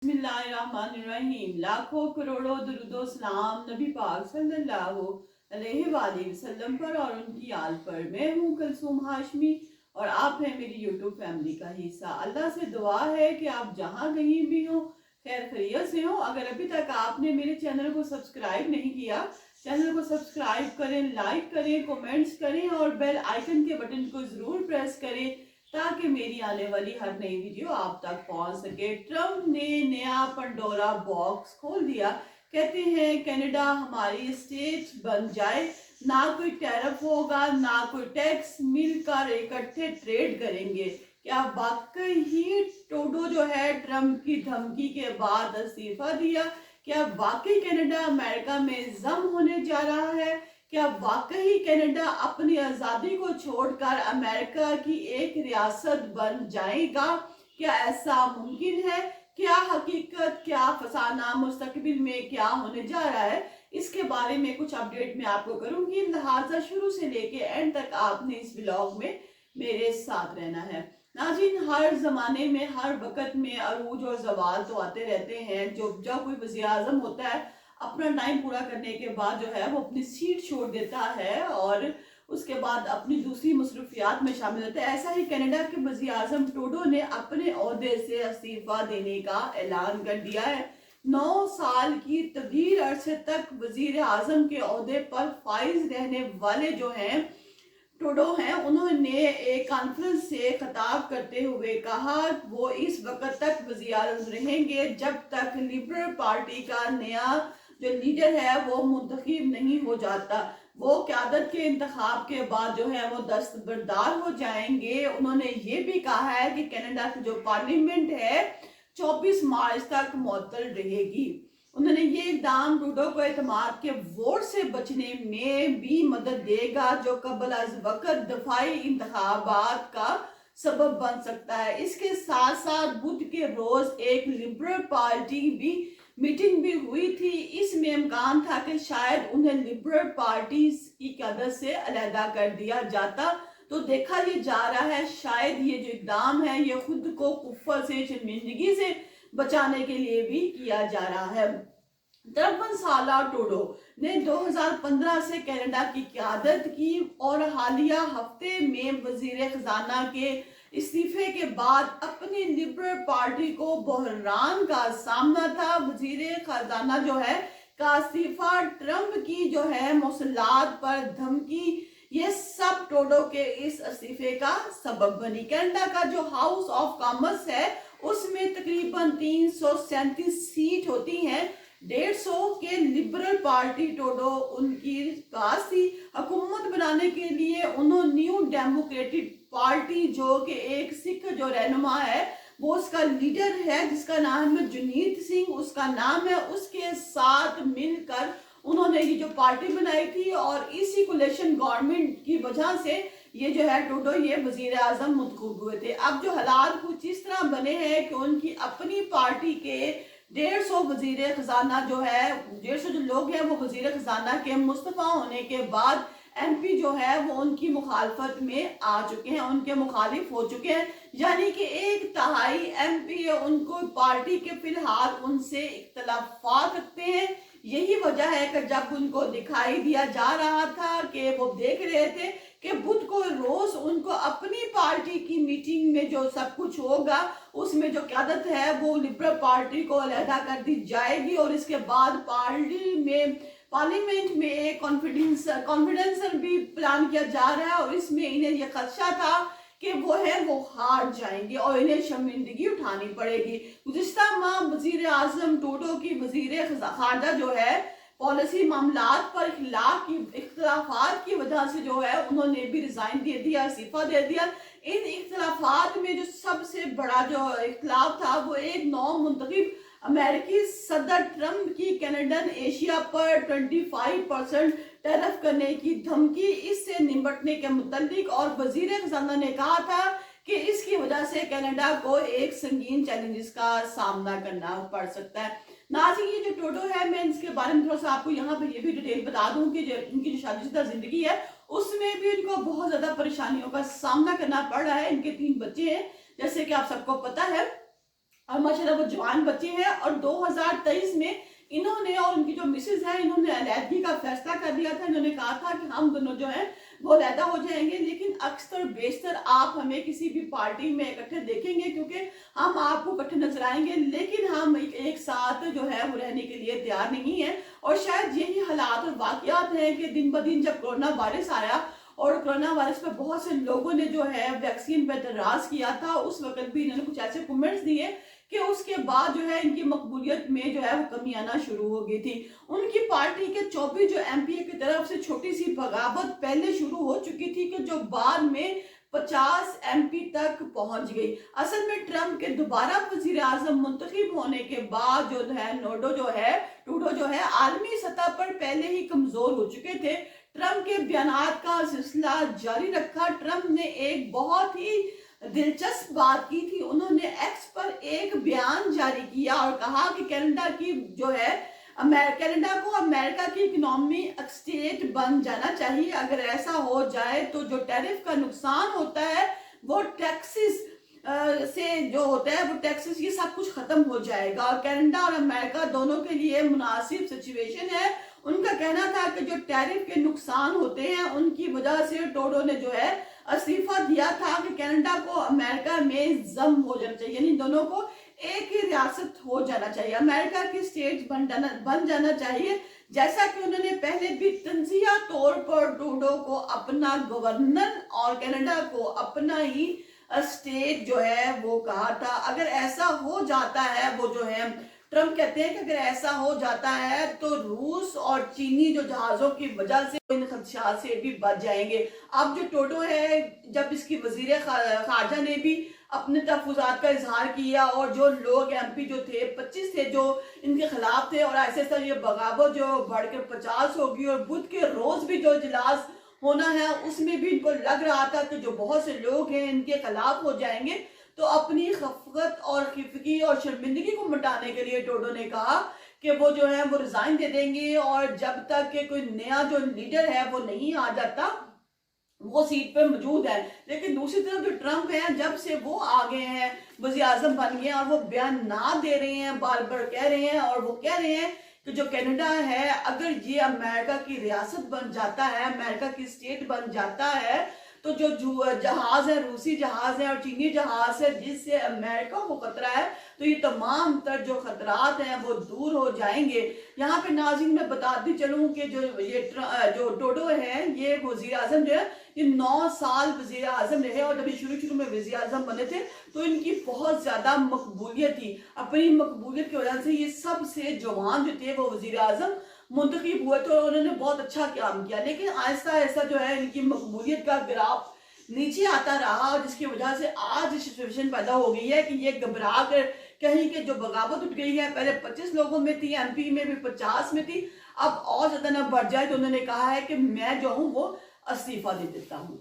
बिस्मिल्लाहिर्रहमानिर्रहीम। लाखों करोड़ों दुरूदो सलाम नबी पाक सल्लल्लाहु अलैहि वसल्लम पर और उनकी आल पर। मैं हूँ कुलसूम हाशमी और आप हैं मेरी यूट्यूब फैमिली का हिस्सा। अल्लाह से दुआ है कि आप जहाँ कहीं भी हो खैर खैरियत से हो। अगर अभी तक आपने मेरे चैनल को सब्सक्राइब नहीं किया, चैनल को सब्सक्राइब करें, लाइक करें, कमेंट्स करें और बेल आइकन के बटन को जरूर प्रेस करें ताकि मेरी आने वाली हर नई वीडियो आप तक पहुंच सके। ट्रम्प ने नया पंडोरा बॉक्स खोल दिया। कहते हैं कनाडा हमारी स्टेट बन जाए, ना कोई टैरिफ होगा ना कोई टैक्स, मिलकर इकट्ठे ट्रेड करेंगे। क्या वाकई ही ट्रूडो जो है ट्रम्प की धमकी के बाद इस्तीफा दिया? क्या वाकई कनाडा अमेरिका में जम होने जा रहा है? क्या वाकई कनाडा अपनी आज़ादी को छोड़कर अमेरिका की एक रियासत बन जाएगा? क्या ऐसा मुमकिन है? क्या हकीकत, क्या फसाना, मुस्तकबिल में क्या होने जा रहा है, इसके बारे में कुछ अपडेट मैं आपको करूंगी। लिहाजा शुरू से लेके एंड तक आपने इस ब्लॉग में मेरे साथ रहना है। नाज़रीन, हर जमाने में हर वक्त में अरूज और जवाल तो आते रहते हैं। जब कोई वज़ीर आज़म होता है अपना टाइम पूरा करने के बाद जो है वो अपनी सीट छोड़ देता है और उसके बाद अपनी दूसरी मसरूफियात में शामिल होता है। ऐसा ही कनाडा के वज़ीर आज़म ट्रूडो ने अपने ओहदे से इस्तीफा देने का ऐलान कर दिया है। 9 साल की तवील अरसे तक वज़ीर आज़म के ओहदे पर फाइज रहने वाले जो हैं ट्रूडो हैं, उन्होंने एक कॉन्फ्रेंस से खिताब करते हुए कहा वो इस वक्त तक वज़ीर आज़म रहेंगे जब तक लिबरल पार्टी का नया जो लीडर है वो मुंतखब नहीं हो जाता। वो क़यादत के इंतखाब के बाद जो है वो दस्तबरदार हो जाएंगे। उन्होंने ये भी कहा है कि कनाडा की जो पार्लियामेंट है 24 मार्च तक मुअत्तल रहेगी। उन्होंने ये इक़दाम ट्रूडो को एतमाद के वोट से बचने में भी मदद देगा जो कबल अज वक्त दफाई इंतखाबात का सबब बन सकता है। इसके साथ साथ बुध के रोज एक लिबरल पार्टी भी मीटिंग भी हुई थी। इसमें इम्कान था कि शायद उन्हें लिबरल पार्टी की क़यादत से अलहदा कर दिया जाता। तो देखा ये जा रहा है शायद ये जो इक़दाम है ये खुद को कुफ्र से, शर्मिंदगी से बचाने के लिए भी किया जा रहा है। 53 साला ट्रूडो ने 2015 से कनाडा की क़यादत की और हालिया हफ्ते में वजीर खजाना के इस्तीफे के बाद अपनी लिबरल पार्टी को बहरान का सामना था। वजीर खजाना जो है का इस्तीफा, ट्रम्प की जो है मौसूलात पर धमकी, ये सब ट्रूडो के इस इस्तीफे का सबब बनी। कनाडा का जो हाउस ऑफ कॉमर्स है उसमें तकरीबन 337 सीट होती हैं। 150 के लिबरल पार्टी ट्रूडो उनकी पास थी। हुकूमत बनाने के लिए उन्होंने न्यू डेमोक्रेटिक पार्टी जो कि एक सिख जो रहनुमा है वो उसका लीडर है जिसका नाम है जगजीत सिंह, उसका नाम है, उसके साथ मिलकर उन्होंने ये जो पार्टी बनाई थी और इसी कोलिशन गवर्नमेंट की वजह से ये जो है ट्रूडो ये वजीर आजम मुंतखब हुए थे। अब जो हालात कुछ इस तरह बने हैं कि उनकी अपनी पार्टी के 150 वजीर खजाना जो है 150 जो लोग हैं वो वजीर खजाना के मुस्तफा होने के बाद एमपी जो है वो उनकी मुखालफत में आ चुके हैं, उनके मुखालिफ हो चुके हैं। यानी कि 1/3 एमपी उनको पार्टी के फिलहाल उनसे इख्तलाफात रखते हैं। यही वजह है कि जब उनको दिखाई दिया जा रहा था कि वो देख रहे थे कि बुध को रोज उनको अपनी पार्टी की मीटिंग में जो सब कुछ होगा उसमें जो क़यादत है वो लिबरल पार्टी को अलहदा कर दी जाएगी और इसके बाद पार्लियामेंट में एक कॉन्फिडेंस भी प्लान किया जा रहा है और इसमें इन्हें यह खदशा था कि वो हार जाएंगे और इन्हें शर्मिंदगी उठानी पड़ेगी। गुज़िश्ता माह वजीर आजम ट्रूडो की वजीर खारजा जो है पॉलिसी मामलात पर इख्तलाफात की वजह से जो है उन्होंने भी रिजाइन दे दिया, इस्तीफा दे दिया। इन इख्तलाफात में जो सबसे बड़ा जो इख्तलाफ था वो एक नौ मुंतखब अमेरिकी सदर ट्रम्प की कनाडन एशिया पर 25% टैरिफ करने की धमकी, इससे निपटने के मुतालिक और वजीर खजाना ने कहा था कि इसकी वजह से कनाडा को एक संगीन चैलेंजेस का सामना करना पड़ सकता है। नाज़रीन, ये जो ट्रूडो है मैं इसके बारे में थोड़ा सा आपको यहाँ पर ये भी डिटेल बता दूं कि जो इनकी जो शादीशुदा जिंदगी है उसमें भी इनको बहुत ज्यादा परेशानियों का सामना करना पड़ रहा है। इनके 3 बच्चे हैं जैसे कि आप सबको पता है और माशाल्लाह वो जवान बच्चे हैं, और 2023 में इन्होंने और उनकी जो मिसेज है, इन्होंने अलहदगी का फैसला कर दिया था। इन्होंने कहा था कि हम दोनों जो है वो अलहदा हो जाएंगे, लेकिन अक्सर बेशतर आप हमें किसी भी पार्टी में इकट्ठे देखेंगे, क्योंकि हम आपको इकट्ठे नजर आएंगे, लेकिन हम एक साथ जो है वो रहने के लिए तैयार नहीं है। और शायद यही हालात और वाकयात हैं कि दिन ब दिन जब कोरोना वायरस आया और कोरोना वायरस पे बहुत से लोगों ने जो है वैक्सीन पे एतराज किया था, उस वक्त भी इन्होंने कुछ ऐसे कमेंट्स दिए कि उसके बाद जो है इनकी मकबूलियत में जो है वो कमी आना शुरू हो गई थी। उनकी पार्टी के 24 जो एमपीए की तरफ से छोटी सी बगावत पहले शुरू हो चुकी थी, कि जो बाद में 50 एमपी तक पहुंच गई। असल में ट्रंप के दोबारा वजीर आजम मुंतखब होने के बाद जो है टूडो जो है आलमी सतह पर पहले ही कमजोर हो चुके थे। ट्रंप के बयानात का सिलसिला जारी रखा। ट्रंप ने एक बहुत ही दिलचस्प बात की थी। उन्होंने एक्स पर एक बयान जारी किया और कहा कि कनाडा की जो है कनाडा को अमेरिका की इकोनॉमिक स्टेट बन जाना चाहिए। अगर ऐसा हो जाए तो जो टैरिफ का नुकसान होता है वो टैक्सेस से जो होता है वो टैक्सेस, ये सब कुछ खत्म हो जाएगा और कनाडा और अमेरिका दोनों के लिए मुनासिब सिचुएशन है। उनका कहना था कि जो टैरिफ के नुकसान होते हैं उनकी वजह से ट्रूडो ने जो है इस्तीफा दिया था कि कनाडा को अमेरिका में जम हो जाना चाहिए, यानी दोनों को एक ही रियासत हो जाना चाहिए, अमेरिका की स्टेट बन जाना चाहिए। जैसा कि उन्होंने पहले भी तंजिया तौर पर ट्रूडो को अपना गवर्नर और कनाडा को अपना ही स्टेट जो है वो कहा था। अगर ऐसा हो जाता है, वो जो है ट्रंप कहते हैं कि अगर ऐसा हो जाता है तो रूस और चीनी जो जहाजों की वजह से इन खदशात से भी बच जाएंगे। अब जो ट्रूडो है, जब इसकी वजीर खारजा ने भी अपने तहफुजात का इजहार किया और जो लोग एमपी जो थे 25 थे जो इनके खिलाफ थे, और ऐसे ऐसा ये बगावत जो बढ़कर 50 होगी, और बुध के रोज भी जो इजलास होना है उसमें भी इनको लग रहा था कि जो बहुत से लोग हैं इनके खिलाफ हो जाएंगे। तो अपनी खफकत और खिफगी और शर्मिंदगी को मिटाने के लिए ट्रूडो ने कहा कि वो जो है वो रिजाइन दे देंगे, और जब तक कि कोई नया जो लीडर है वो नहीं आ जाता वो सीट पे मौजूद है। लेकिन दूसरी तरफ जो ट्रंप है, जब से वो आ गए हैं, वज़ीर आज़म बन गए और वो बयान ना दे रहे हैं, बार बार कह रहे हैं, और वो कह रहे हैं कि जो कनाडा है अगर ये अमेरिका की रियासत बन जाता है, अमेरिका की स्टेट बन जाता है, तो जो जहाज है, रूसी जहाज है और चीनी जहाज है, जिससे अमेरिका को खतरा है, तो ये तमाम तर जो खतरात हैं वो दूर हो जाएंगे। यहाँ पे नाज़रीन मैं बताती चलूँ कि जो ट्रूडो है, ये वज़ीर आज़म जो है ये 9 साल वज़ीर आज़म रहे, और जब ये शुरू में वज़ीर आज़म बने थे तो इनकी बहुत ज्यादा मकबूलियत थी। अपनी मकबूलियत की वजह से ये सबसे जवान जो थे वो वज़ीर आज़म मुंतखब हुए थे और उन्होंने बहुत अच्छा काम किया। लेकिन आहिस्ता आहिस्ता जो है इनकी मकबूलियत का ग्राफ नीचे आता रहा, जिसकी वजह से आज सिचुएशन पैदा हो गई है कि ये घबरा कर कहीं के जो बगावत उठ गई है। पहले 25 लोगों में थी, एमपी में भी 50 में थी, अब और ज्यादा न बढ़ जाए, तो उन्होंने कहा है कि मैं जो हूँ वो इस्तीफा दे देता हूँ।